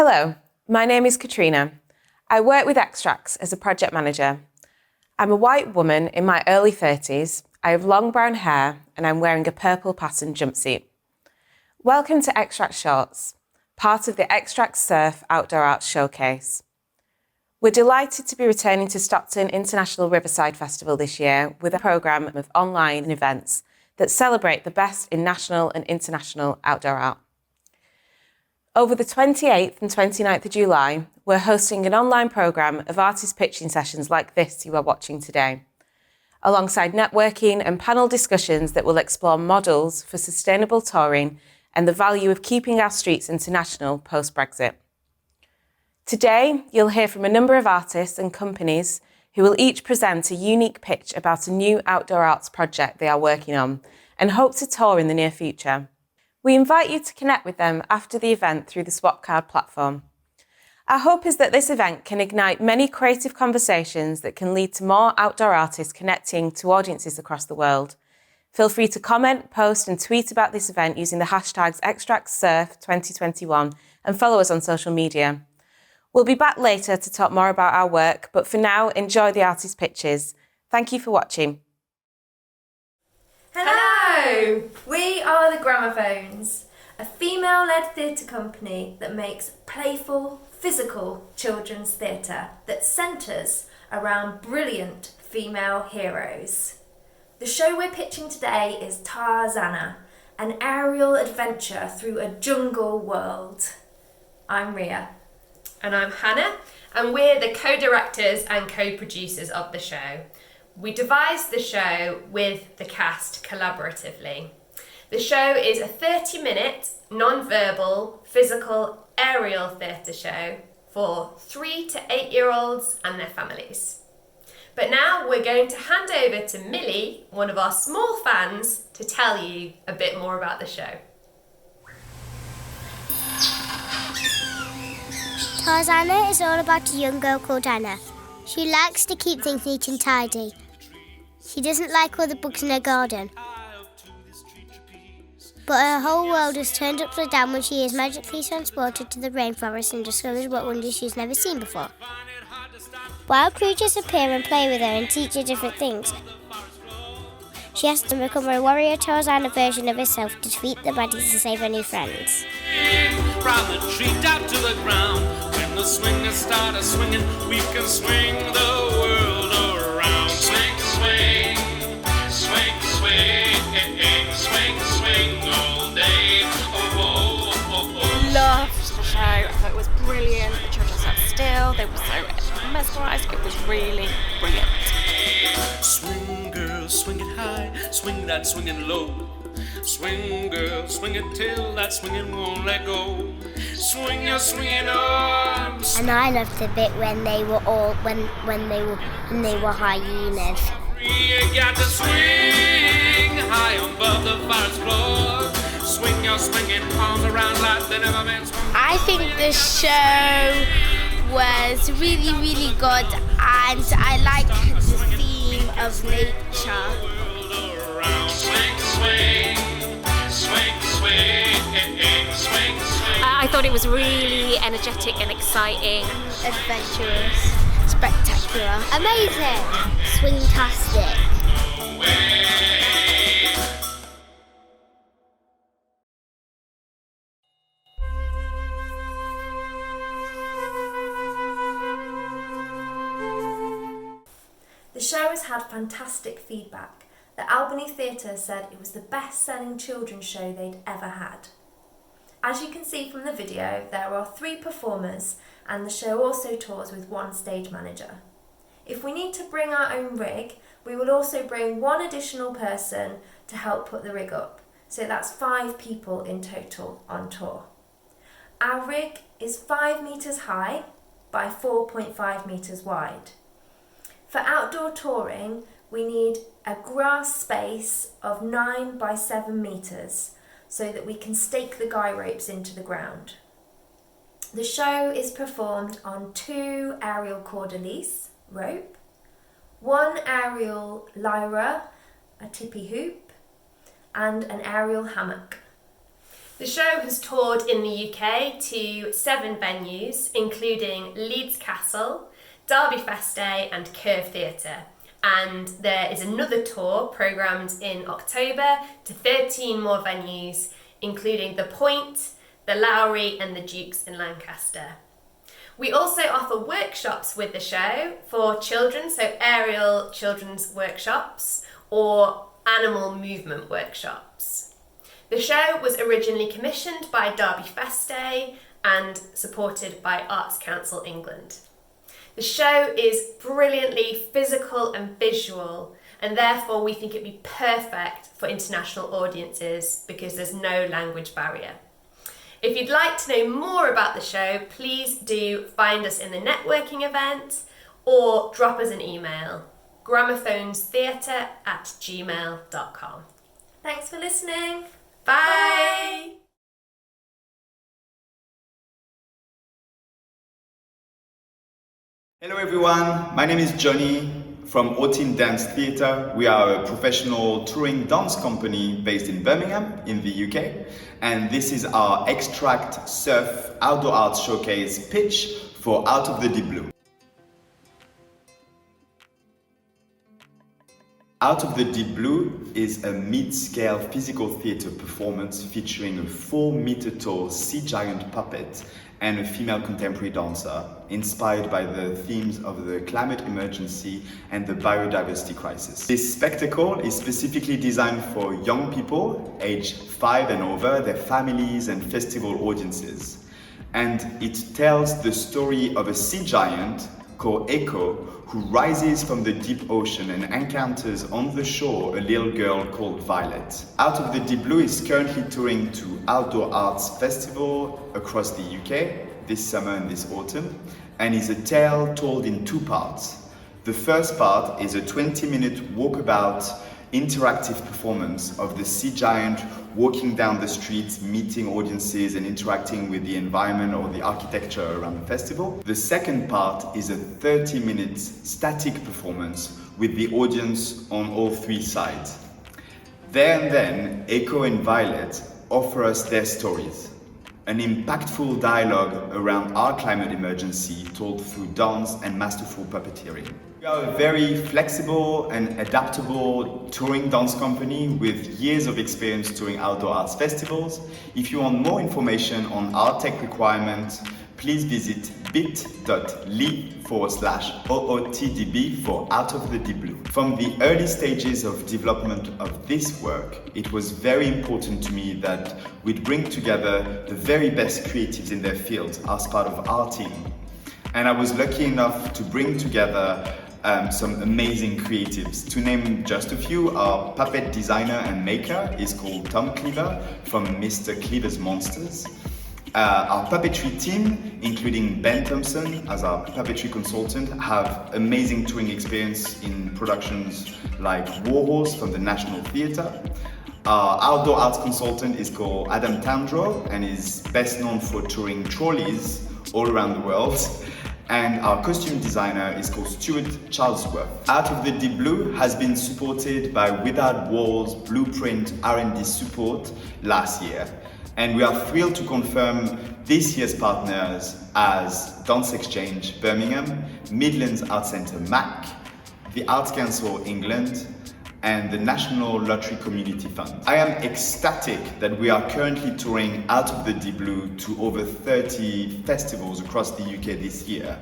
Hello, my name is Katrina. I work with Xtrax as a project manager. I'm a white woman in my early 30s, I have long brown hair and I'm wearing a purple patterned jumpsuit. Welcome to Xtrax Shorts, part of the Xtrax SIRF Outdoor Arts Showcase. We're delighted to be returning to Stockton International Riverside Festival this year with a programme of online events that celebrate the best in national and international outdoor art. Over the 28th and 29th of July, we're hosting an online programme of artist pitching sessions like this you are watching today, alongside networking and panel discussions that will explore models for sustainable touring and the value of keeping our streets international post-Brexit. Today, you'll hear from a number of artists and companies who will each present a unique pitch about a new outdoor arts project they are working on and hope to tour in the near future. We invite you to connect with them after the event through the Swap Card platform. Our hope is that this event can ignite many creative conversations that can lead to more outdoor artists connecting to audiences across the world. Feel free to comment, post and tweet about this event using the hashtags XtraxSurf 2021 and follow us on social media. We'll be back later to talk more about our work, but for now, enjoy the artist pitches. Thank you for watching. Hello! We are the Gramophones, a female-led theatre company that makes playful, physical children's theatre that centres around brilliant female heroes. The show we're pitching today is Tarzanna, an aerial adventure through a jungle world. I'm Ria. And I'm Hannah, and we're the co-directors and co-producers of the show. We devised the show with the cast collaboratively. The show is a 30-minute, non-verbal, physical, aerial theatre show for 3 to 8-year-olds and their families. But now we're going to hand over to Millie, one of our small fans, to tell you a bit more about the show. Tarzanna is all about a young girl called Anna. She likes to keep things neat and tidy. She doesn't like all the bugs in her garden. But her whole world is turned upside down when she is magically transported to the rainforest and discovers what wonders she's never seen before. Wild creatures appear and play with her and teach her different things. She has to become a warrior Tarzanna version of herself to defeat the baddies and save her new friends. From the tree top to the ground, when the swingers start a swinging, we can swing the world around. Swing, swing, swing, swing, swing, swing all day. Oh, oh, oh, oh. Loved the show. I thought it was brilliant. The children sat still. They were so mesmerised. It was really brilliant. Swing, girl, swing it high, swing that swinging low. Swing, girl, swing it till that swinging won't let go. Swing your swinging arms. And I loved the bit when they were hyenas. You got to swing high above the forest floor. Swing your swinging arms around like they never been swung. I think the show was really, really good, and I like the theme of nature. I thought it was really energetic and exciting. Adventurous, spectacular, Amazing! Swingtastic. The show has had fantastic feedback. The Albany Theatre said it was the best-selling children's show they'd ever had. As you can see from the video, there are 3 performers and the show also tours with 1 stage manager. If we need to bring our own rig, we will also bring 1 additional person to help put the rig up. So that's 5 people in total on tour. Our rig is 5 metres high by 4.5 metres wide. For outdoor touring, we need a grass space of 9 by 7 metres so that we can stake the guy ropes into the ground. The show is performed on 2 aerial cordelies, rope, 1 aerial lyra, a tippy hoop, and an aerial hammock. The show has toured in the UK to 7 venues, including Leeds Castle, Derby Fest Day and Curve Theatre. And there is another tour programmed in October to 13 more venues, including The Point, the Lowry and the Dukes in Lancaster. We also offer workshops with the show for children, so aerial children's workshops or animal movement workshops. The show was originally commissioned by Derby Fest Day and supported by Arts Council England. The show is brilliantly physical and visual, and therefore we think it'd be perfect for international audiences because there's no language barrier. If you'd like to know more about the show, please do find us in the networking event or drop us an email, gramophonestheatre@gmail.com. Thanks for listening. Bye! Hello everyone, my name is Johnny from OTUS Dance Theatre. We are a professional touring dance company based in Birmingham in the UK, and this is our Xtrax SIRF Outdoor Arts Showcase pitch for Out of the Deep Blue. Out of the Deep Blue is a mid-scale physical theatre performance featuring a 4-meter tall sea giant puppet and a female contemporary dancer, inspired by the themes of the climate emergency and the biodiversity crisis. This spectacle is specifically designed for young people, aged 5 and over, their families and festival audiences. And it tells the story of a sea giant called Echo, who rises from the deep ocean and encounters on the shore a little girl called Violet. Out of the Deep Blue is currently touring to outdoor arts festival across the UK this summer and this autumn, and is a tale told in 2 parts. The first part is a 20-minute walkabout interactive performance of the sea giant walking down the streets, meeting audiences and interacting with the environment or the architecture around the festival. The second part is a 30-minute static performance with the audience on all 3 sides. There and then, Echo and Violet offer us their stories, an impactful dialogue around our climate emergency told through dance and masterful puppeteering. We are a very flexible and adaptable touring dance company with years of experience touring outdoor arts festivals. If you want more information on our tech requirements, please visit bit.ly/OOTDB for Out of the Deep Blue. From the early stages of development of this work, it was very important to me that we'd bring together the very best creatives in their fields as part of our team. And I was lucky enough to bring together some amazing creatives. To name just a few, our puppet designer and maker is called Tom Cleaver from Mr. Cleaver's Monsters. Our puppetry team, including Ben Thompson as our puppetry consultant, have amazing touring experience in productions like Warhorse from the National Theatre. Our outdoor arts consultant is called Adam Tandro and is best known for touring trolleys all around the world. And our costume designer is called Stuart Charlesworth. Out of the Deep Blue has been supported by Without Walls Blueprint R&D support last year. And we are thrilled to confirm this year's partners as Dance Exchange Birmingham, Midlands Arts Centre MAC, the Arts Council England, and the National Lottery Community Fund. I am ecstatic that we are currently touring Out of the Deep Blue to over 30 festivals across the UK this year.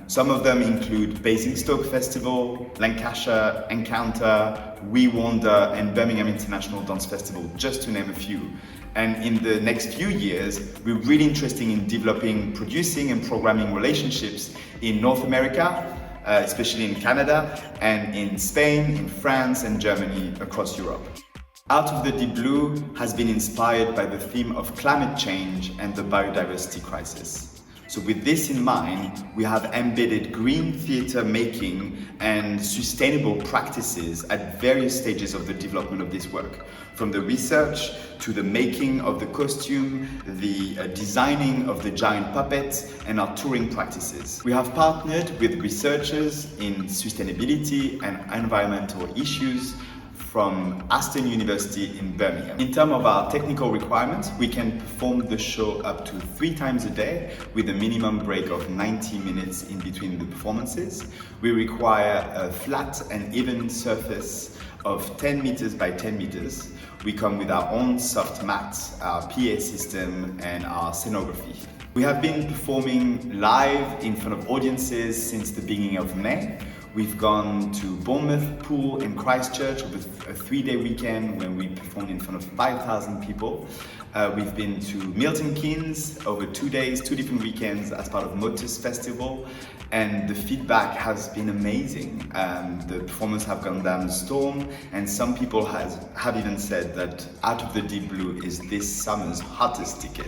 Some of them include Basingstoke Festival, Lancashire Encounter, We Wander, and Birmingham International Dance Festival, just to name a few. And in the next few years, we're really interested in developing, producing, and programming relationships in North America, especially in Canada, and in Spain, in France, and Germany, across Europe. Out of the Deep Blue has been inspired by the theme of climate change and the biodiversity crisis. So with this in mind, we have embedded green theatre making and sustainable practices at various stages of the development of this work, from the research to the making of the costume, the designing of the giant puppet, and our touring practices. We have partnered with researchers in sustainability and environmental issues from Aston University in Birmingham. In terms of our technical requirements, we can perform the show up to 3 times a day with a minimum break of 90 minutes in between the performances. We require a flat and even surface of 10 meters by 10 meters. We come with our own soft mats, our PA system, and our scenography. We have been performing live in front of audiences since the beginning of May. We've gone to Bournemouth, Poole, and Christchurch over a 3-day weekend when we performed in front of 5,000 people. We've been to Milton Keynes over 2 days, 2 different weekends as part of OTUS Festival, and the feedback has been amazing. The performances have gone down the storm, and some people have even said that Out of the Deep Blue is this summer's hottest ticket.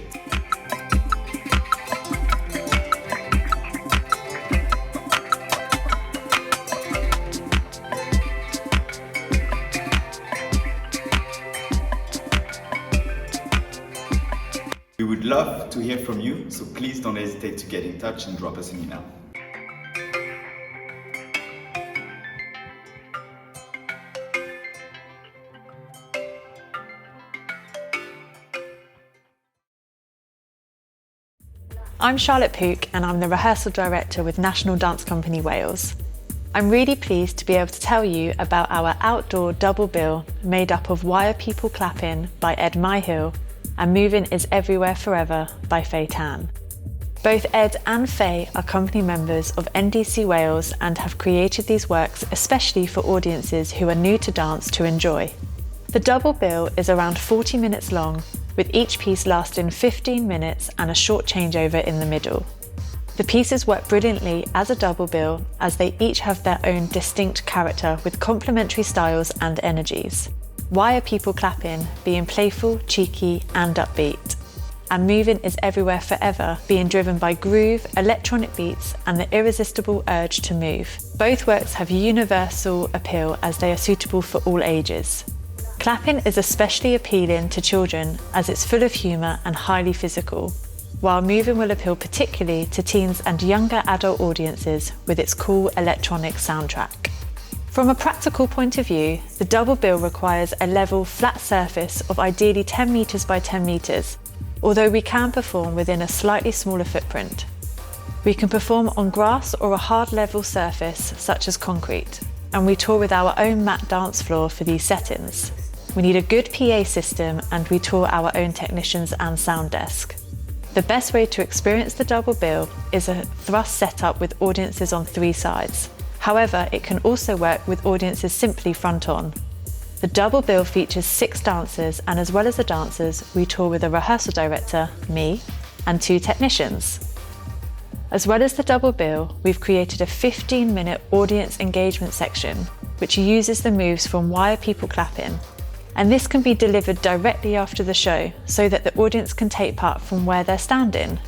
We would love to hear from you, so please don't hesitate to get in touch and drop us an email. I'm Charlotte Pook and I'm the Rehearsal Director with National Dance Company Wales. I'm really pleased to be able to tell you about our outdoor double bill made up of Why Are People Clapping by Ed Myhill and Moving Is Everywhere Forever by Faye. Both Ed and Faye are company members of NDC Wales and have created these works especially for audiences who are new to dance to enjoy. The double bill is around 40 minutes long, with each piece lasting 15 minutes and a short changeover in the middle. The pieces work brilliantly as a double bill as they each have their own distinct character with complementary styles and energies. Why Are People Clapping being playful, cheeky and upbeat, and Moving Is Everywhere Forever being driven by groove, electronic beats and the irresistible urge to move. Both works have universal appeal as they are suitable for all ages. Clapping is especially appealing to children as it's full of humour and highly physical, while Moving will appeal particularly to teens and younger adult audiences with its cool electronic soundtrack. From a practical point of view, the double bill requires a level, flat surface of ideally 10 metres by 10 metres, although we can perform within a slightly smaller footprint. We can perform on grass or a hard level surface such as concrete, and we tour with our own mat dance floor for these settings. We need a good PA system and we tour our own technicians and sound desk. The best way to experience the double bill is a thrust setup with audiences on 3 sides. However, it can also work with audiences simply front on. The double bill features 6 dancers, and as well as the dancers, we tour with a rehearsal director, me, and 2 technicians. As well as the double bill, we've created a 15-minute audience engagement section, which uses the moves from Why Are People Clapping? And this can be delivered directly after the show so that the audience can take part from where they're standing.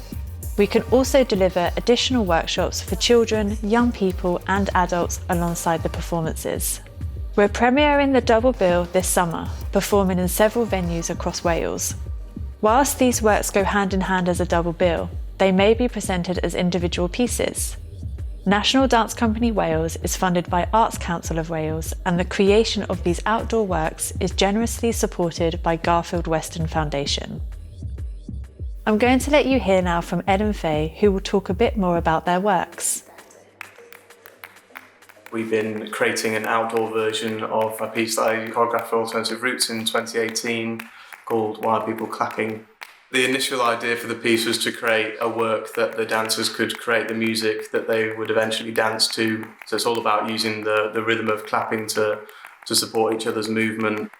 We can also deliver additional workshops for children, young people and adults alongside the performances. We're premiering the double bill this summer, performing in several venues across Wales. Whilst these works go hand in hand as a double bill, they may be presented as individual pieces. National Dance Company Wales is funded by Arts Council of Wales, and the creation of these outdoor works is generously supported by Garfield Weston Foundation. I'm going to let you hear now from Ed and Faye, who will talk a bit more about their works. We've been creating an outdoor version of a piece that I choreographed for Alternative Roots in 2018 called Why Are People Clapping? The initial idea for the piece was to create a work that the dancers could create the music that they would eventually dance to. So it's all about using the rhythm of clapping to support each other's movement.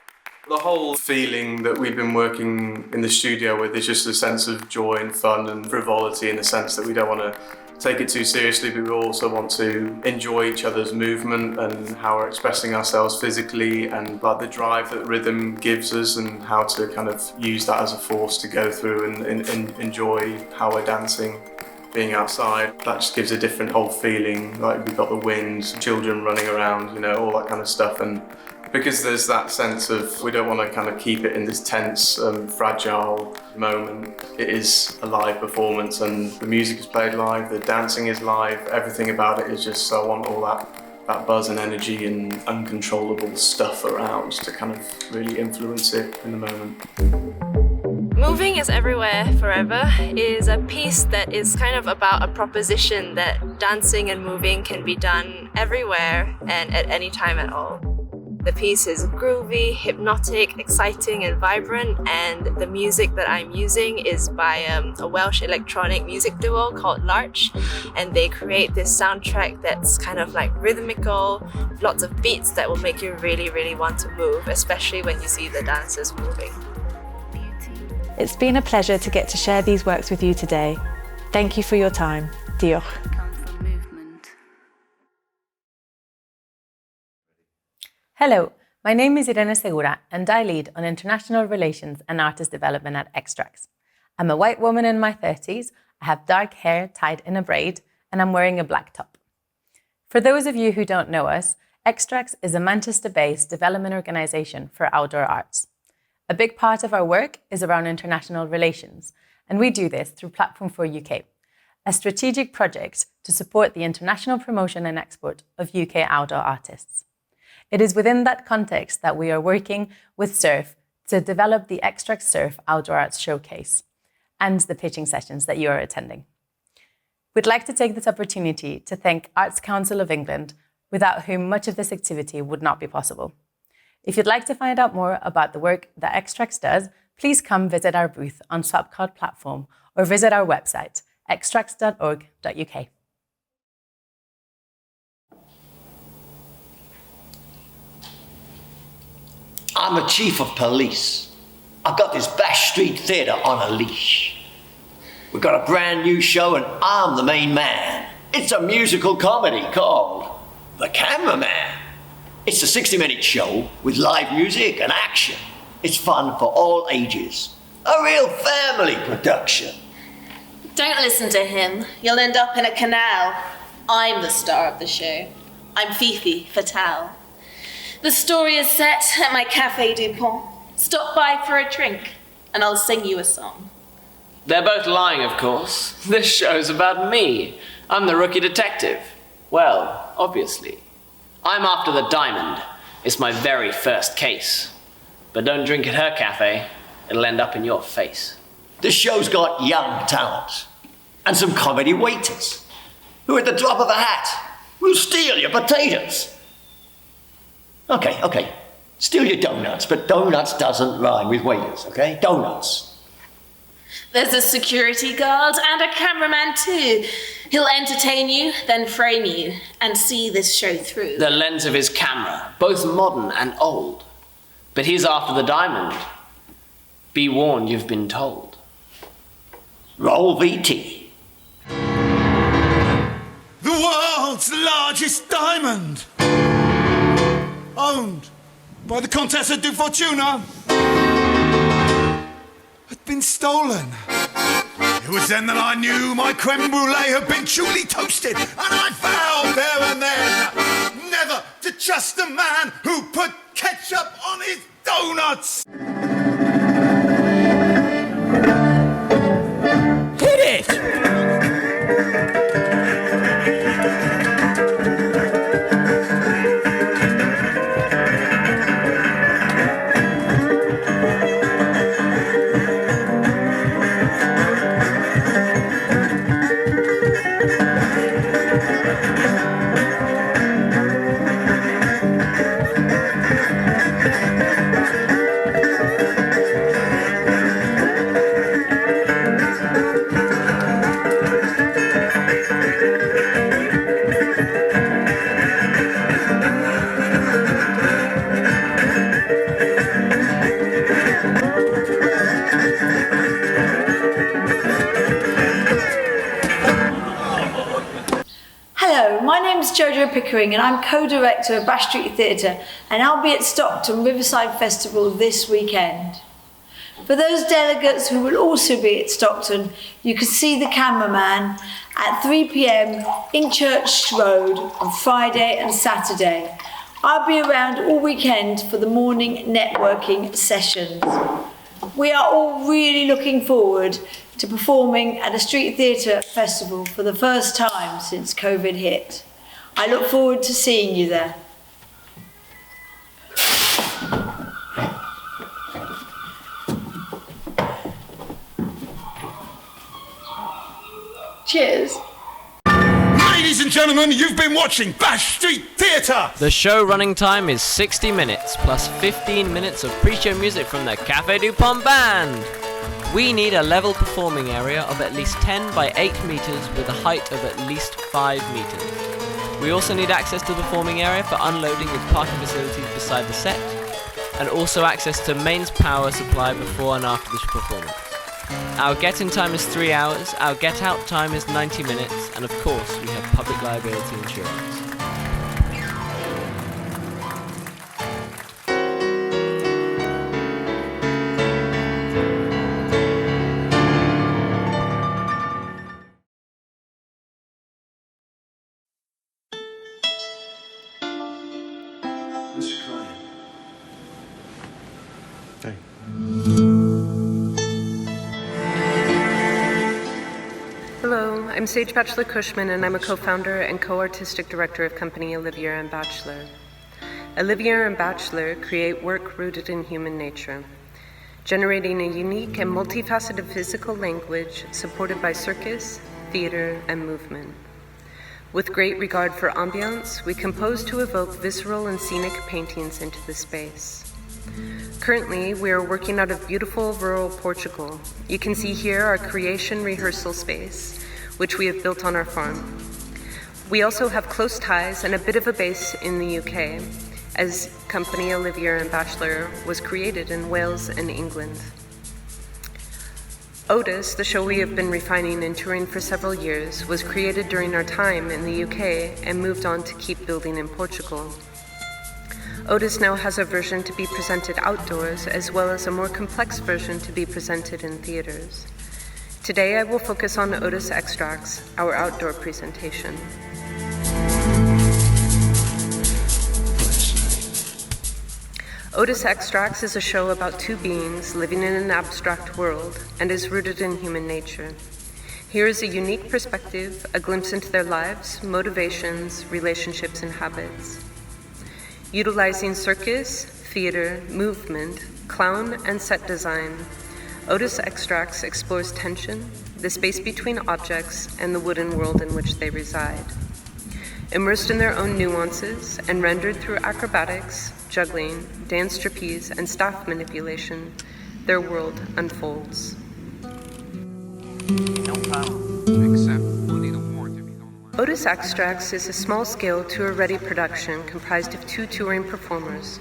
The whole feeling that we've been working in the studio with is just a sense of joy and fun and frivolity, in the sense that we don't want to take it too seriously, but we also want to enjoy each other's movement and how we're expressing ourselves physically, and like the drive that rhythm gives us and how to kind of use that as a force to go through and enjoy how we're dancing. Being outside, that just gives a different whole feeling, like we've got the wind, children running around, you know, all that kind of stuff. And because there's that sense of, we don't want to kind of keep it in this tense, fragile moment. It is a live performance, and the music is played live, the dancing is live, everything about it is just, so I want all that that buzz and energy and uncontrollable stuff around to kind of really influence it in the moment. Moving is Everywhere Forever is a piece that is kind of about a proposition that dancing and moving can be done everywhere and at any time at all. The piece is groovy, hypnotic, exciting and vibrant, and the music that I'm using is by a Welsh electronic music duo called Larch, and they create this soundtrack that's kind of like rhythmical, lots of beats that will make you really, really want to move, especially when you see the dancers moving. It's been a pleasure to get to share these works with you today. Thank you for your time. Diolch. Hello, my name is Irene Segura and I lead on International Relations and Artist Development at Xtrax. I'm a white woman in my 30s, I have dark hair tied in a braid, and I'm wearing a black top. For those of you who don't know us, Xtrax is a Manchester-based development organisation for outdoor arts. A big part of our work is around international relations, and we do this through Platform for UK, a strategic project to support the international promotion and export of UK outdoor artists. It is within that context that we are working with SIRF to develop the Xtrax SIRF Outdoor Arts Showcase and the pitching sessions that you are attending. We'd like to take this opportunity to thank Arts Council of England, without whom much of this activity would not be possible. If you'd like to find out more about the work that Xtrax does, please come visit our booth on Swapcard platform or visit our website, xtrax.org.uk. I'm the chief of police. I've got this Bash Street Theatre on a leash. We've got a brand new show and I'm the main man. It's a musical comedy called The Cameraman. It's a 60-minute show with live music and action. It's fun for all ages. A real family production. Don't listen to him. You'll end up in a canal. I'm the star of the show. I'm Fifi Fatale. The story is set at my Café du Pont. Stop by for a drink, and I'll sing you a song. They're both lying, of course. This show's about me. I'm the rookie detective. Well, obviously. I'm after the diamond. It's my very first case. But don't drink at her cafe. It'll end up in your face. This show's got young talent and some comedy waiters who, at the drop of a hat, will steal your potatoes. Okay. Steal your donuts, but donuts doesn't rhyme with waiters, okay? Donuts. There's a security guard and a cameraman too. He'll entertain you, then frame you, and see this show through. The lens of his camera, both modern and old. But he's after the diamond. Be warned, you've been told. Roll VT. The world's largest diamond, owned by the Contessa di Fortuna, had been stolen. It was then that I knew my creme brulee had been truly toasted, and I vowed there and then never to trust a man who put ketchup on his donuts. Hit it! Jojo Pickering and I'm co-director of Bash Street Theatre, and I'll be at Stockton Riverside Festival this weekend. For those delegates who will also be at Stockton, you can see The Cameraman at 3 p.m. in Church Road on Friday and Saturday. I'll be around all weekend for the morning networking sessions. We are all really looking forward to performing at a street theatre festival for the first time since COVID hit. I look forward to seeing you there. Cheers. Ladies and gentlemen, you've been watching Bash Street Theatre! The show running time is 60 minutes, plus 15 minutes of pre-show music from the Café du Pont Band. We need a level performing area of at least 10 by 8 meters with a height of at least 5 meters. We also need access to the performing area for unloading with parking facilities beside the set, and also access to mains power supply before and after the performance. Our get-in time is 3 hours, our get-out time is 90 minutes, and of course we have public liability insurance. Hello, I'm Sage Bachtler Cushman, and I'm a co-founder and co-artistic director of company Oliveira and Bachtler. Oliveira and Bachtler create work rooted in human nature, generating a unique and multifaceted physical language supported by circus, theater, and movement. With great regard for ambiance, we compose to evoke visceral and scenic paintings into the space. Currently, we are working out of beautiful rural Portugal. You can see here our creation rehearsal space, which we have built on our farm. We also have close ties and a bit of a base in the UK, as company Oliveira and Bachtler was created in Wales and England. OTUS, the show we have been refining and touring for several years, was created during our time in the UK and moved on to keep building in Portugal. OTUS now has a version to be presented outdoors, as well as a more complex version to be presented in theaters. Today I will focus on OTUS Xtrax, our outdoor presentation. OTUS Xtrax is a show about two beings living in an abstract world and is rooted in human nature. Here is a unique perspective, a glimpse into their lives, motivations, relationships, and habits. Utilizing circus, theater, movement, clown, and set design, OTUS Xtrax explores tension, the space between objects, and the wooden world in which they reside. Immersed in their own nuances and rendered through acrobatics, juggling, dance trapeze, and staff manipulation, their world unfolds. OTUS Xtrax is a small-scale tour-ready production comprised of 2 touring performers,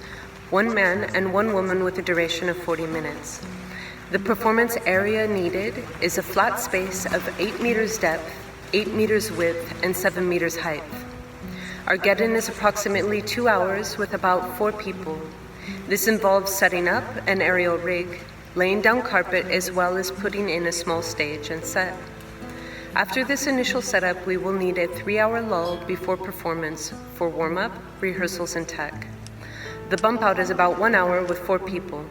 1 man and 1 woman with a duration of 40 minutes. The performance area needed is a flat space of 8 meters depth, 8 meters width, and 7 meters height. Our get-in is approximately 2 hours with about 4 people. This involves setting up an aerial rig, laying down carpet, as well as putting in a small stage and set. After this initial setup, we will need a 3-hour lull before performance for warm-up, rehearsals, and tech. The bump out is about 1 hour with 4 people.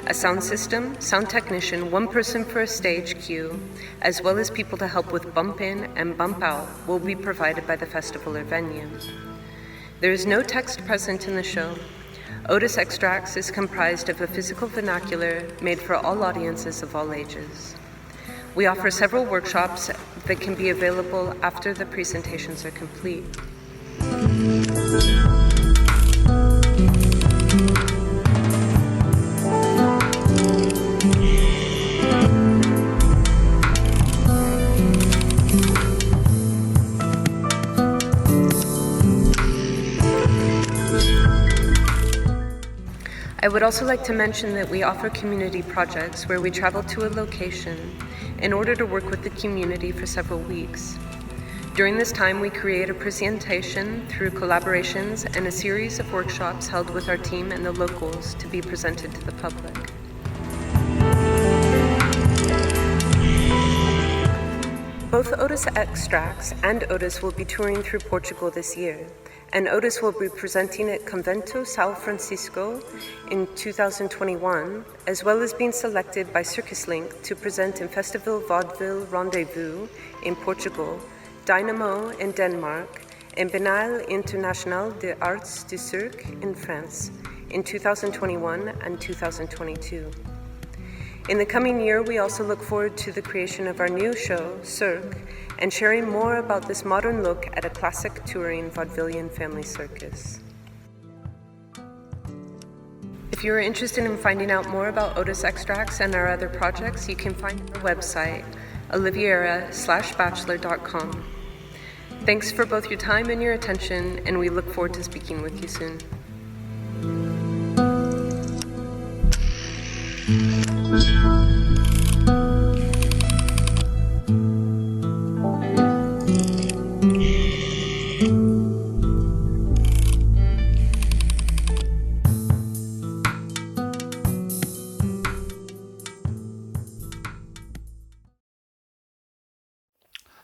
A sound system, sound technician, 1 person for a stage cue, as well as people to help with bump in and bump out will be provided by the festival or venue. There is no text present in the show. OTUS Xtrax is comprised of a physical vernacular made for all audiences of all ages. We offer several workshops that can be available after the presentations are complete. I would also like to mention that we offer community projects where we travel to a location in order to work with the community for several weeks. During this time, we create a presentation through collaborations and a series of workshops held with our team and the locals to be presented to the public. Both OTUS Xtrax and OTUS will be touring through Portugal this year, and OTUS will be presenting at Convento São Francisco in 2021, as well as being selected by Circus Link to present in Festival Vaudeville Rendezvous in Portugal, Dynamo in Denmark, and Biennale Internationale des Arts du Cirque in France in 2021 and 2022. In the coming year, we also look forward to the creation of our new show, Cirque, and sharing more about this modern look at a classic touring vaudevillian family circus. If you are interested in finding out more about OTUS Xtrax and our other projects, you can find our website, Oliveira/Bachtler.com. Thanks for both your time and your attention, and we look forward to speaking with you soon.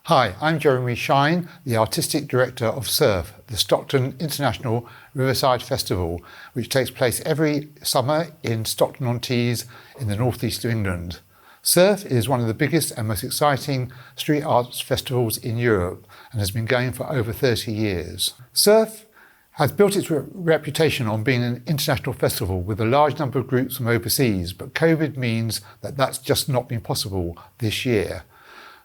Hi, I'm Jeremy Shine, the Artistic Director of SIRF, the Stockton International Riverside Festival, which takes place every summer in Stockton-on-Tees in the northeast of England. SIRF is one of the biggest and most exciting street arts festivals in Europe and has been going for over 30 years. SIRF has built its reputation on being an international festival with a large number of groups from overseas, but COVID means that that's just not been possible this year.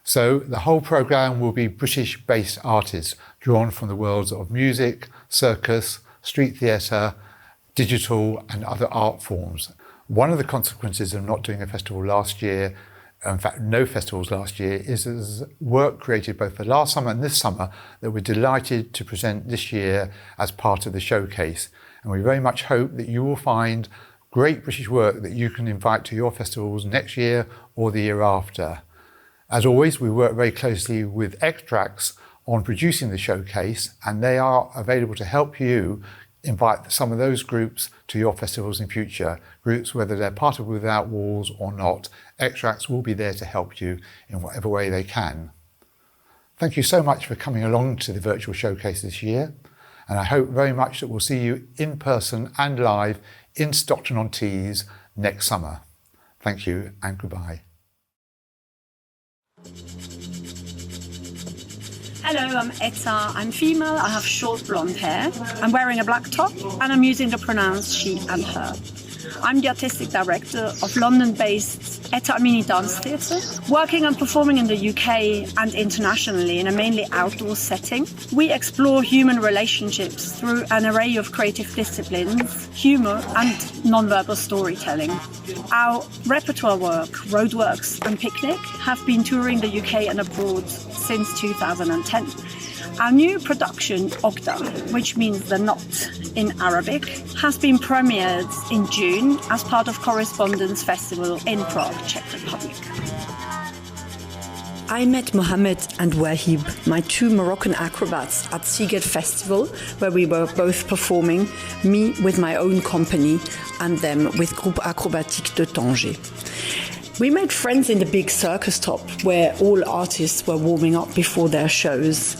So the whole programme will be British-based artists drawn from the worlds of music, circus, street theatre, digital and other art forms. One of the consequences of not doing a festival last year, in fact no festivals last year, is there's work created both for last summer and this summer that we're delighted to present this year as part of the showcase. And we very much hope that you will find great British work that you can invite to your festivals next year or the year after. As always, we work very closely with Xtrax on producing the showcase, and they are available to help you invite some of those groups to your festivals in future. Groups, whether they're part of Without Walls or not, Xtrax will be there to help you in whatever way they can. Thank you so much for coming along to the virtual showcase this year, and I hope very much that we'll see you in person and live in Stockton-on-Tees next summer. Thank you and goodbye. Hello, I'm Etta. I'm female, I have short blonde hair. I'm wearing a black top and I'm using the pronouns she and her. I'm the Artistic Director of London-based Etta Ermini Dance Theatre, working and performing in the UK and internationally in a mainly outdoor setting. We explore human relationships through an array of creative disciplines, humour and non-verbal storytelling. Our repertoire work, Roadworks and Picnic, have been touring the UK and abroad since 2010. Our new production, Oqda, which means the knot in Arabic, has been premiered in June as part of Correspondence Festival in Prague, Czech Republic. I met Mohammed and Wahib, my two Moroccan acrobats, at Sziget Festival, where we were both performing, me with my own company and them with Groupe Acrobatique de Tanger. We made friends in the big circus top, where all artists were warming up before their shows.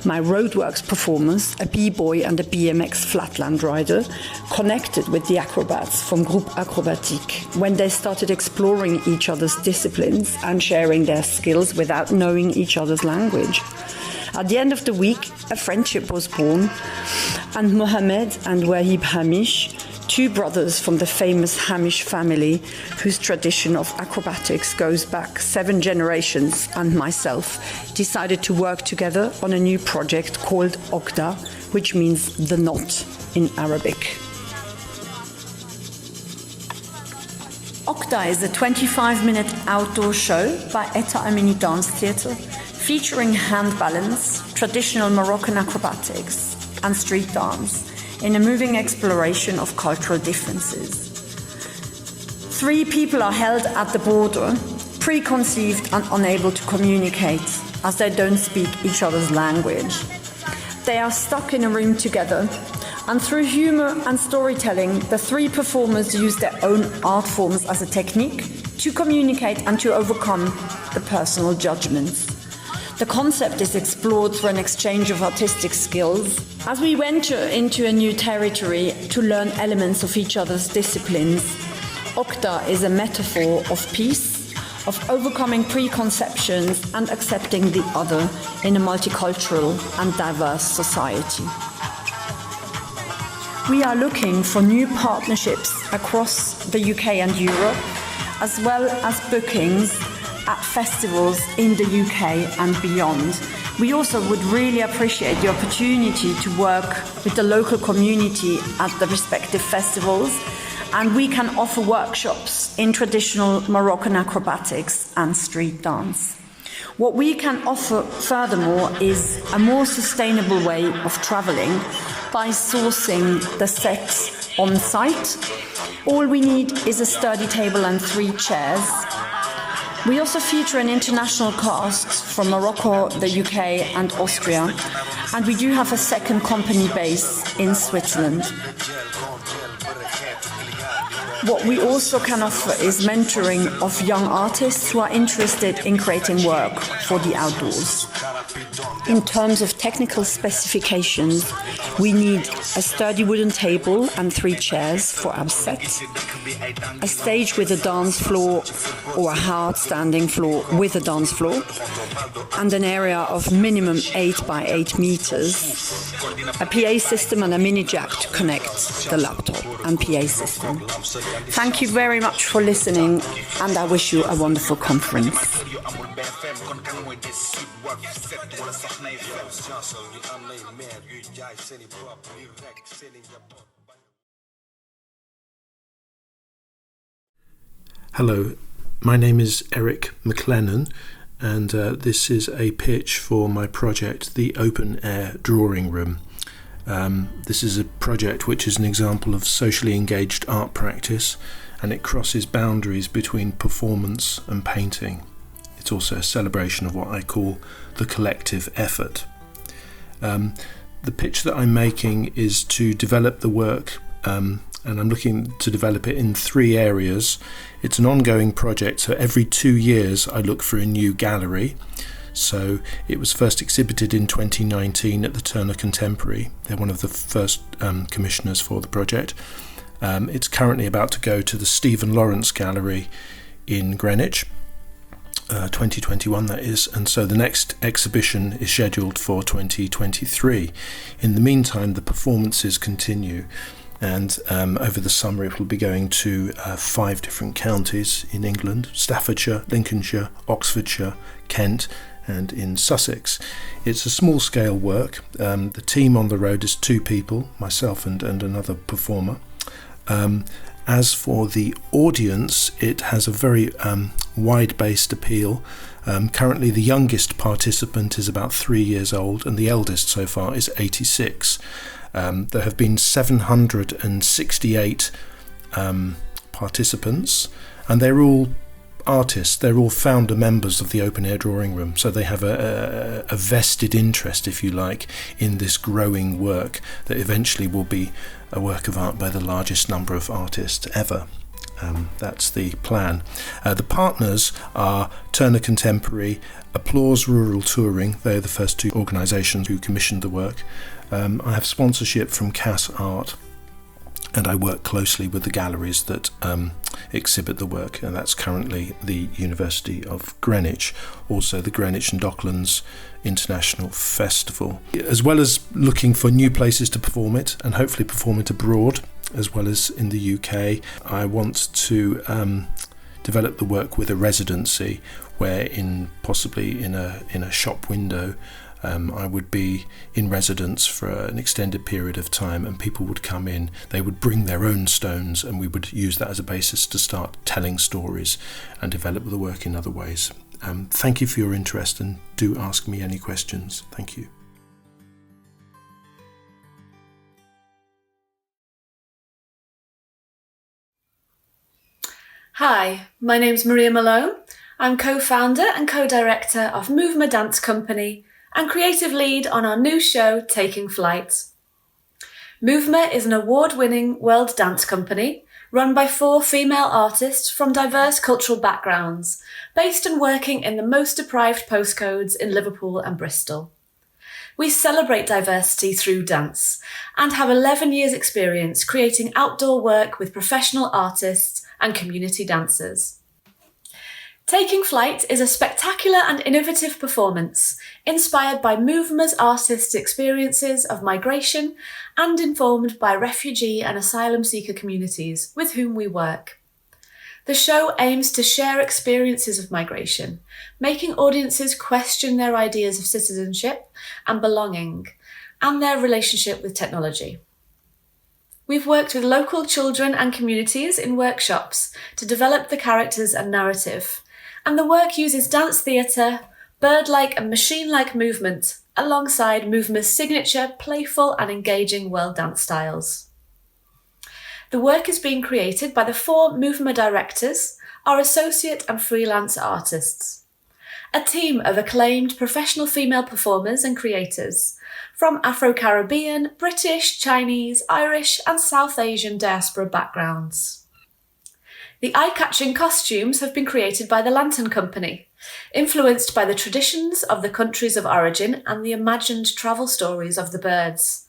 My Roadworks performers, a b-boy and a BMX flatland rider, connected with the acrobats from Groupe Acrobatique when they started exploring each other's disciplines and sharing their skills without knowing each other's language. At the end of the week, a friendship was born, and Mohammed and Wahib Hamish, two brothers from the famous Hamish family, whose tradition of acrobatics goes back 7 generations, and myself, decided to work together on a new project called Oqda, which means the knot in Arabic. Oqda is a 25-minute outdoor show by Etta Ermini Dance Theatre, featuring hand balance, traditional Moroccan acrobatics, and street dance, in a moving exploration of cultural differences. 3 people are held at the border, preconceived and unable to communicate, as they don't speak each other's language. They are stuck in a room together, and through humour and storytelling, the 3 performers use their own art forms as a technique to communicate and to overcome the personal judgments. The concept is explored through an exchange of artistic skills. As we venture into a new territory to learn elements of each other's disciplines, Oqda is a metaphor of peace, of overcoming preconceptions and accepting the other in a multicultural and diverse society. We are looking for new partnerships across the UK and Europe, as well as bookings at festivals in the UK and beyond. We also would really appreciate the opportunity to work with the local community at the respective festivals, and we can offer workshops in traditional Moroccan acrobatics and street dance. What we can offer furthermore is a more sustainable way of travelling by sourcing the sets on site. All we need is a study table and 3 chairs. We also feature an international cast from Morocco, the UK and Austria, and we do have a second company base in Switzerland. What we also can offer is mentoring of young artists who are interested in creating work for the outdoors. In terms of technical specifications, we need a sturdy wooden table and 3 chairs for our set, a stage with a dance floor or a hard standing floor with a dance floor, and an area of minimum 8 by 8 meters, a PA system and a mini jack to connect the laptop and PA system. Thank you very much for listening, and I wish you a wonderful conference. Hello, my name is Eric McLennan, and this is a pitch for my project, the Open Air Drawing Room. This is a project which is an example of socially engaged art practice, and it crosses boundaries between performance and painting. It's also a celebration of what I call the collective effort. The pitch that I'm making is to develop the work, and I'm looking to develop it in 3 areas. It's an ongoing project, so every 2 years I look for a new gallery. So it was first exhibited in 2019 at the Turner Contemporary. They're one of the first commissioners for the project. It's currently about to go to the Stephen Lawrence Gallery in Greenwich, 2021 that is, and so the next exhibition is scheduled for 2023. In the meantime, the performances continue, and over the summer it will be going to 5 different counties in England: Staffordshire, Lincolnshire, Oxfordshire, Kent, and in Sussex. It's a small scale work. The team on the road is 2 people, myself and another performer. As for the audience, it has a very wide-based appeal. Currently the youngest participant is about 3 years old, and the eldest so far is 86. There have been 768 participants, and they're all artists. They're all founder members of the Open Air Drawing Room, so they have a vested interest, if you like, in this growing work that eventually will be a work of art by the largest number of artists ever. That's the plan. The partners are Turner Contemporary, Applause Rural Touring. They're the first 2 organisations who commissioned the work. I have sponsorship from Cass Art, and I work closely with the galleries that exhibit the work, and that's currently the University of Greenwich, also the Greenwich and Docklands International Festival. As well as looking for new places to perform it, and hopefully perform it abroad as well as in the UK, I want to develop the work with a residency where possibly in a shop window I would be in residence for an extended period of time, and people would come in, they would bring their own stones, and we would use that as a basis to start telling stories and develop the work in other ways. Thank you for your interest, and do ask me any questions. Thank you. Hi, my name's Maria Malone. I'm co-founder and co-director of Movement Dance Company and creative lead on our new show, Taking Flight. Movement is an award-winning world dance company run by 4 female artists from diverse cultural backgrounds, based and working in the most deprived postcodes in Liverpool and Bristol. We celebrate diversity through dance and have 11 years' experience creating outdoor work with professional artists and community dancers. Taking Flight is a spectacular and innovative performance inspired by Movema's artists' experiences of migration and informed by refugee and asylum seeker communities with whom we work. The show aims to share experiences of migration, making audiences question their ideas of citizenship and belonging and their relationship with technology. We've worked with local children and communities in workshops to develop the characters and narrative, and the work uses dance theatre, bird-like and machine-like movement, alongside Movema's signature, playful and engaging world dance styles. The work is being created by the 4 Movema directors, our associate and freelance artists, a team of acclaimed professional female performers and creators from Afro-Caribbean, British, Chinese, Irish and South Asian diaspora backgrounds. The eye-catching costumes have been created by the Lantern Company, influenced by the traditions of the countries of origin and the imagined travel stories of the birds,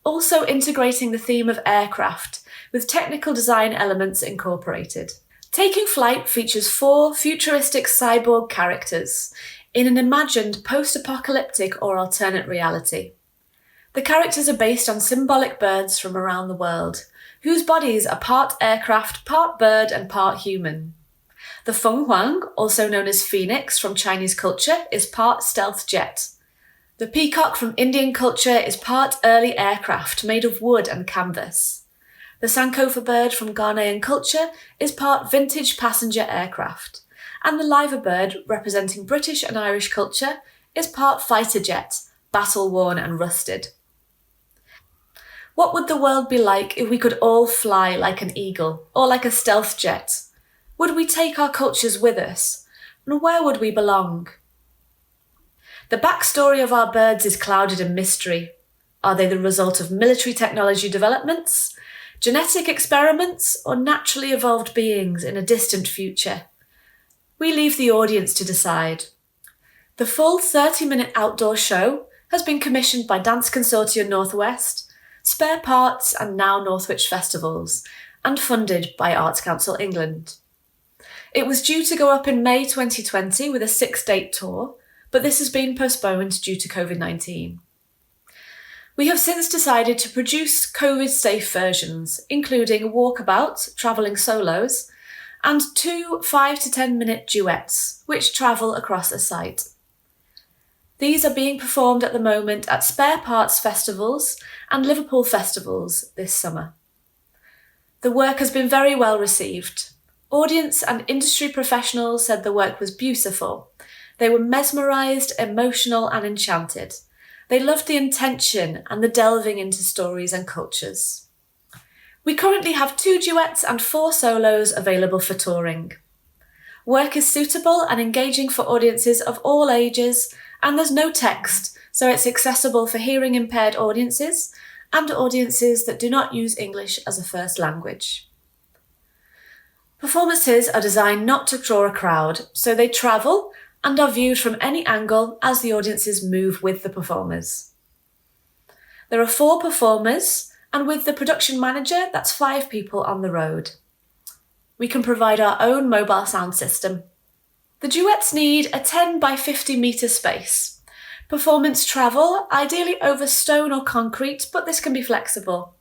also integrating the theme of aircraft with technical design elements incorporated. Taking Flight features 4 futuristic cyborg characters in an imagined post-apocalyptic or alternate reality. The characters are based on symbolic birds from around the world, whose bodies are part aircraft, part bird and part human. The Feng Huang, also known as Phoenix from Chinese culture, is part stealth jet. The peacock from Indian culture is part early aircraft made of wood and canvas. The Sankofa bird from Ghanaian culture is part vintage passenger aircraft. And the liver bird, representing British and Irish culture, is part fighter jet, battle-worn and rusted. What would the world be like if we could all fly like an eagle or like a stealth jet? Would we take our cultures with us? And where would we belong? The backstory of our birds is clouded in mystery. Are they the result of military technology developments, genetic experiments, or naturally evolved beings in a distant future? We leave the audience to decide. The full 30-minute outdoor show has been commissioned by Dance Consortium Northwest, Spare Parts and Now Northwich Festivals, and funded by Arts Council England. It was due to go up in May 2020 with a 6-date tour, but this has been postponed due to COVID-19. We have since decided to produce COVID-safe versions, including a walkabout, travelling solos, and 2 5 to 10-minute duets, which travel across a site. These are being performed at the moment at Spare Parts Festivals and Liverpool Festivals this summer. The work has been very well received. Audience and industry professionals said the work was beautiful. They were mesmerised, emotional and enchanted. They loved the intention and the delving into stories and cultures. We currently have 2 duets and 4 solos available for touring. Work is suitable and engaging for audiences of all ages, and there's no text, so it's accessible for hearing impaired audiences and audiences that do not use English as a first language. Performances are designed not to draw a crowd, so they travel and are viewed from any angle as the audiences move with the performers. There are 4 performers, and with the production manager, that's 5 people on the road. We can provide our own mobile sound system. The duets need a 10 by 50 metre space. Performance travel, ideally over stone or concrete, but this can be flexible.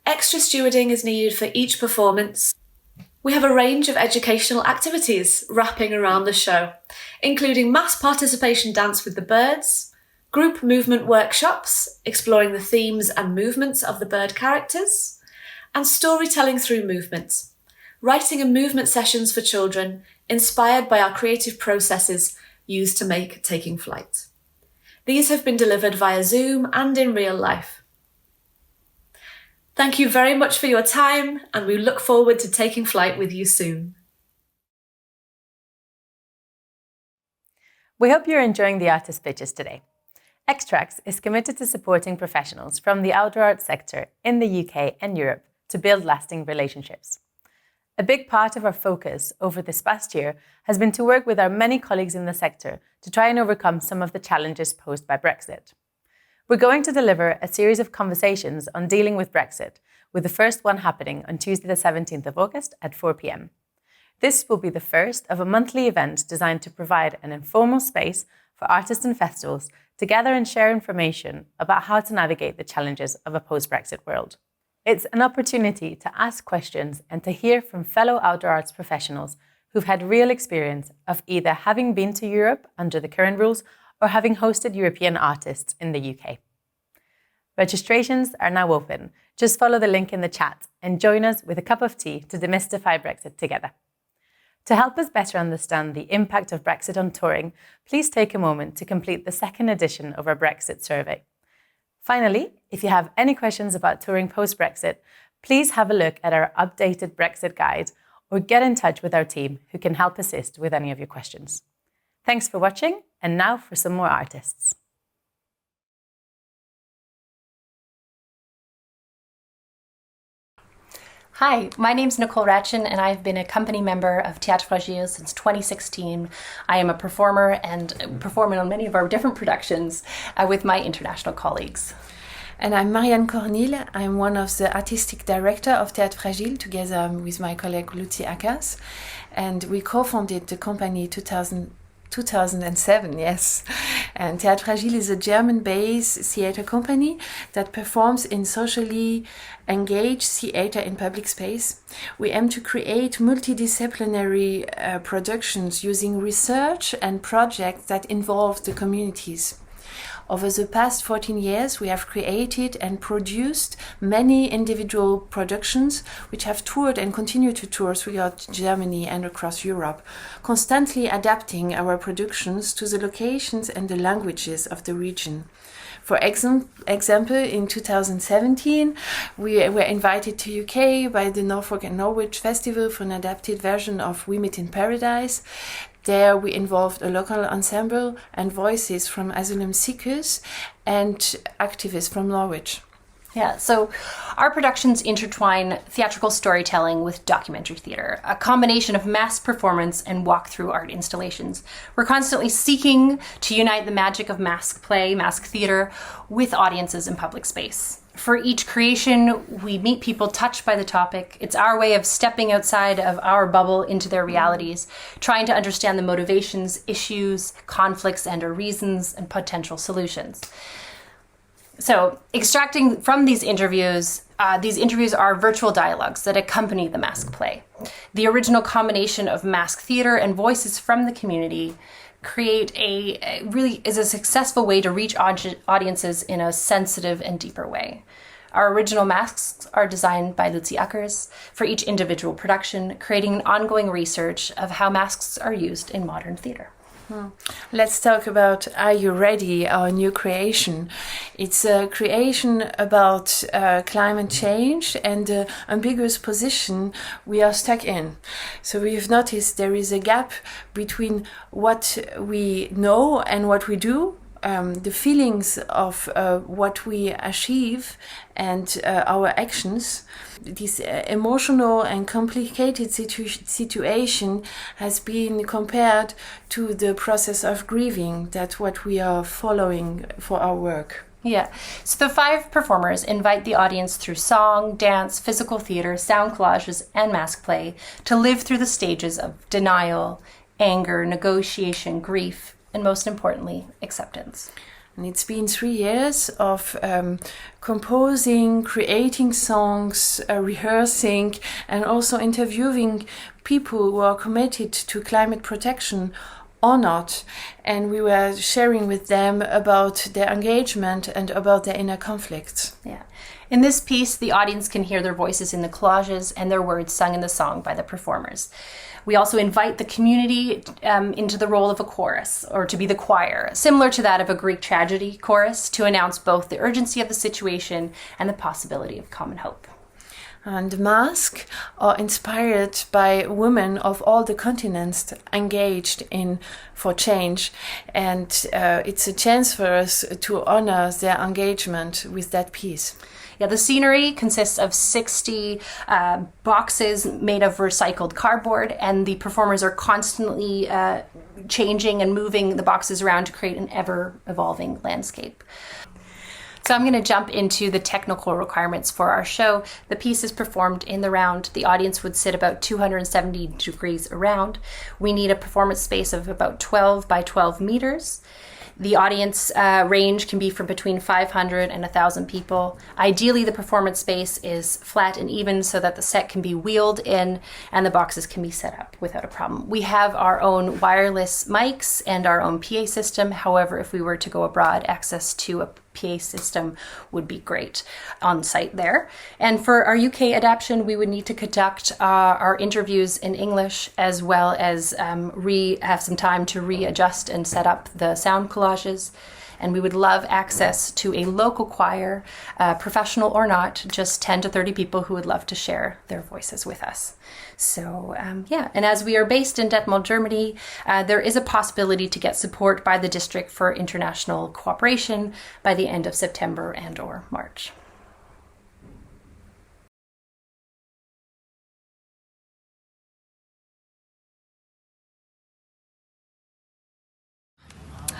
Extra stewarding is needed for each performance. We have a range of educational activities wrapping around the show, including mass participation dance with the birds, group movement workshops, exploring the themes and movements of the bird characters, and storytelling through movement, writing and movement sessions for children inspired by our creative processes used to make Taking Flight. These have been delivered via Zoom and in real life. Thank you very much for your time, and we look forward to taking flight with you soon. We hope you're enjoying the artist pitches today. Xtrax is committed to supporting professionals from the outdoor art sector in the UK and Europe to build lasting relationships. A big part of our focus over this past year has been to work with our many colleagues in the sector to try and overcome some of the challenges posed by Brexit. We're going to deliver a series of conversations on dealing with Brexit, with the first one happening on Tuesday the 17th of August at 4 p.m. This will be the first of a monthly event designed to provide an informal space for artists and festivals to gather and share information about how to navigate the challenges of a post-Brexit world. It's an opportunity to ask questions and to hear from fellow outdoor arts professionals who've had real experience of either having been to Europe under the current rules or having hosted European artists in the UK. Registrations are now open. Just follow the link in the chat and join us with a cup of tea to demystify Brexit together. To help us better understand the impact of Brexit on touring, please take a moment to complete the second edition of our Brexit survey. Finally, if you have any questions about touring post-Brexit, please have a look at our updated Brexit guide or get in touch with our team who can help assist with any of your questions. Thanks for watching, and now for some more artists. Hi, my name's Nicole Ratchin, and I've been a company member of Théâtre Fragile since 2016. I am a performer and perform on many of our different productions with my international colleagues. And I'm Marianne Cornil. I'm one of the artistic director of Théâtre Fragile together with my colleague Lucy Akas. And we co-founded the company 2007, yes. And Théâtre Fragile is a German-based theater company that performs in socially engaged theater in public space. We aim to create multidisciplinary productions using research and projects that involve the communities. Over the past 14 years, we have created and produced many individual productions which have toured and continue to tour throughout Germany and across Europe, constantly adapting our productions to the locations and the languages of the region. For example, in 2017, we were invited to UK by the Norfolk and Norwich Festival for an adapted version of We Meet in Paradise. There we involved a local ensemble and voices from asylum seekers and activists from Norwich. Yeah, so our productions intertwine theatrical storytelling with documentary theater, a combination of mass performance and walk-through art installations. We're constantly seeking to unite the magic of mask play, mask theater, with audiences in public space. For each creation, we meet people touched by the topic. It's our way of stepping outside of our bubble into their realities, trying to understand the motivations, issues, conflicts, and/or reasons and potential solutions. So, extracting from these interviews are virtual dialogues that accompany the mask play. The original combination of mask theater and voices from the community create is a successful way to reach audiences in a sensitive and deeper way. Our original masks are designed by Lucy Ackers for each individual production, creating an ongoing research of how masks are used in modern theater. Let's talk about Are You Ready, our new creation. It's a creation about climate change and the ambiguous position we are stuck in. So we've noticed there is a gap between what we know and what we do, the feelings of what we achieve and our actions. This emotional and complicated situation has been compared to the process of grieving. That's what we are following for our work. Yeah, so the 5 performers invite the audience through song, dance, physical theater, sound collages, and mask play to live through the stages of denial, anger, negotiation, grief, and most importantly, acceptance. And it's been 3 years of composing, creating songs, rehearsing, and also interviewing people who are committed to climate protection or not. And we were sharing with them about their engagement and about their inner conflicts. Yeah. In this piece, the audience can hear their voices in the collages and their words sung in the song by the performers. We also invite the community into the role of a chorus, or to be the choir, similar to that of a Greek tragedy chorus, to announce both the urgency of the situation and the possibility of common hope. And the masks are inspired by women of all the continents engaged for change. And it's a chance for us to honor their engagement with that piece. Yeah, the scenery consists of 60 boxes made of recycled cardboard, and the performers are constantly changing and moving the boxes around to create an ever-evolving landscape. So I'm going to jump into the technical requirements for our show. The piece is performed in the round. The audience would sit about 270 degrees around. We need a performance space of about 12 by 12 meters. The audience range can be from between 500 and 1,000 people. Ideally, the performance space is flat and even so that the set can be wheeled in and the boxes can be set up without a problem. We have our own wireless mics and our own PA system. However, if we were to go abroad, access to a PA system would be great on site there. And for our UK adaptation, we would need to conduct our interviews in English, as well as have some time to readjust and set up the sound collages. And we would love access to a local choir, professional or not, just 10 to 30 people who would love to share their voices with us. So and as we are based in Detmold, Germany, there is a possibility to get support by the district for international cooperation by the end of September and or March.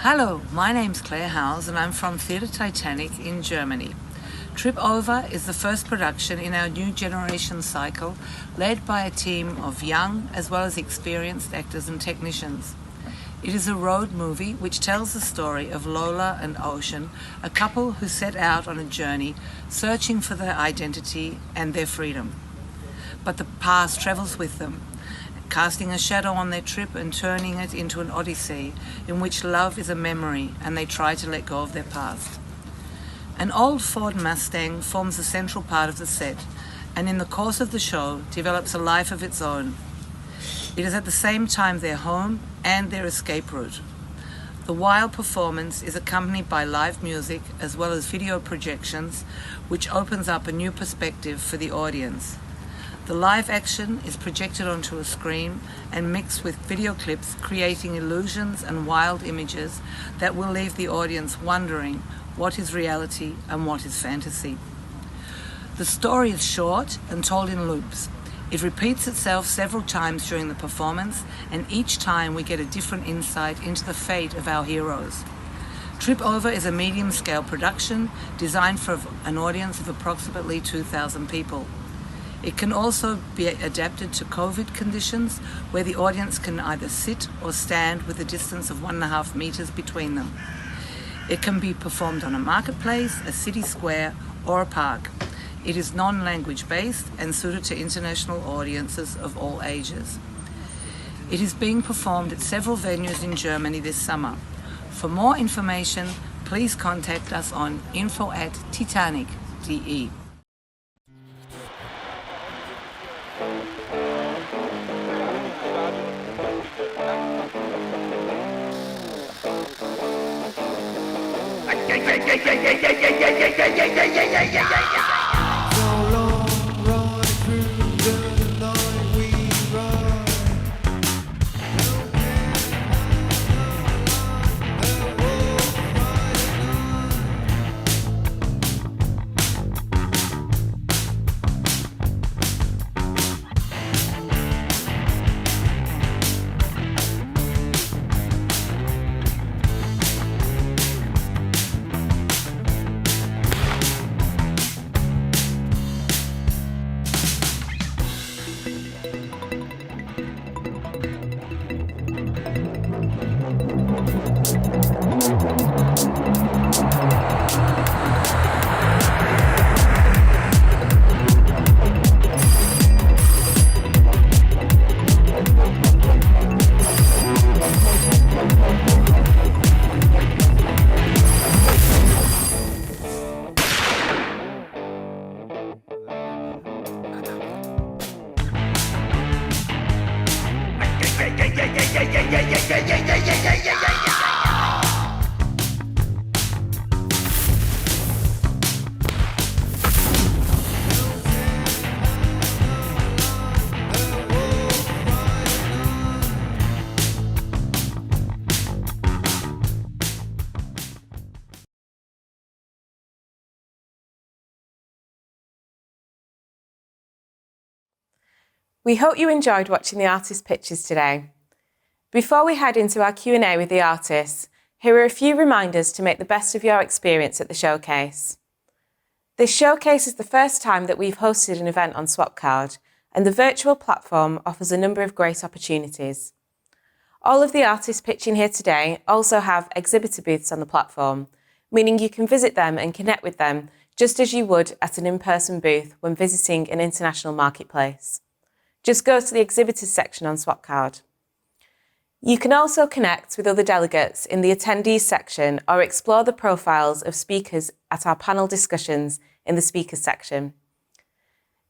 Hello, my name's Claire Howes and I'm from Theatre Titanic in Germany. Trip Over is the first production in our new generation cycle, led by a team of young as well as experienced actors and technicians. It is a road movie which tells the story of Lola and Ocean, a couple who set out on a journey searching for their identity and their freedom. But the past travels with them, casting a shadow on their trip and turning it into an odyssey in which love is a memory and they try to let go of their past. An old Ford Mustang forms a central part of the set and in the course of the show develops a life of its own. It is at the same time their home and their escape route. The wild performance is accompanied by live music as well as video projections, which opens up a new perspective for the audience. The live action is projected onto a screen and mixed with video clips, creating illusions and wild images that will leave the audience wondering what is reality and what is fantasy. The story is short and told in loops. It repeats itself several times during the performance, and each time we get a different insight into the fate of our heroes. Trip Over is a medium-scale production designed for an audience of approximately 2,000 people. It can also be adapted to COVID conditions, where the audience can either sit or stand with a distance of 1.5 meters between them. It can be performed on a marketplace, a city square, or a park. It is non-language based and suited to international audiences of all ages. It is being performed at several venues in Germany this summer. For more information, please contact us on info@titanic.de. We hope you enjoyed watching the artist pitches today. Before we head into our Q&A with the artists, here are a few reminders to make the best of your experience at the showcase. This showcase is the first time that we've hosted an event on Swapcard, and the virtual platform offers a number of great opportunities. All of the artists pitching here today also have exhibitor booths on the platform, meaning you can visit them and connect with them just as you would at an in-person booth when visiting an international marketplace. Just go to the exhibitors section on Swapcard. You can also connect with other delegates in the attendees section or explore the profiles of speakers at our panel discussions in the speakers section.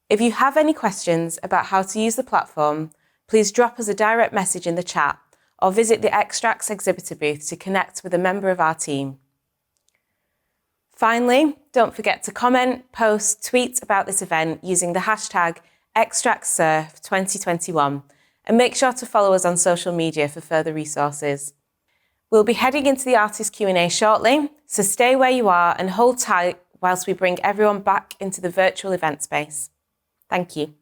If you have any questions about how to use the platform, please drop us a direct message in the chat or visit the Xtrax exhibitor booth to connect with a member of our team. Finally, don't forget to comment, post, tweet about this event using the hashtag XtraxSIRF 2021 and make sure to follow us on social media for further resources. We'll be heading into the artist Q&A shortly, so stay where you are and hold tight whilst we bring everyone back into the virtual event space. Thank you.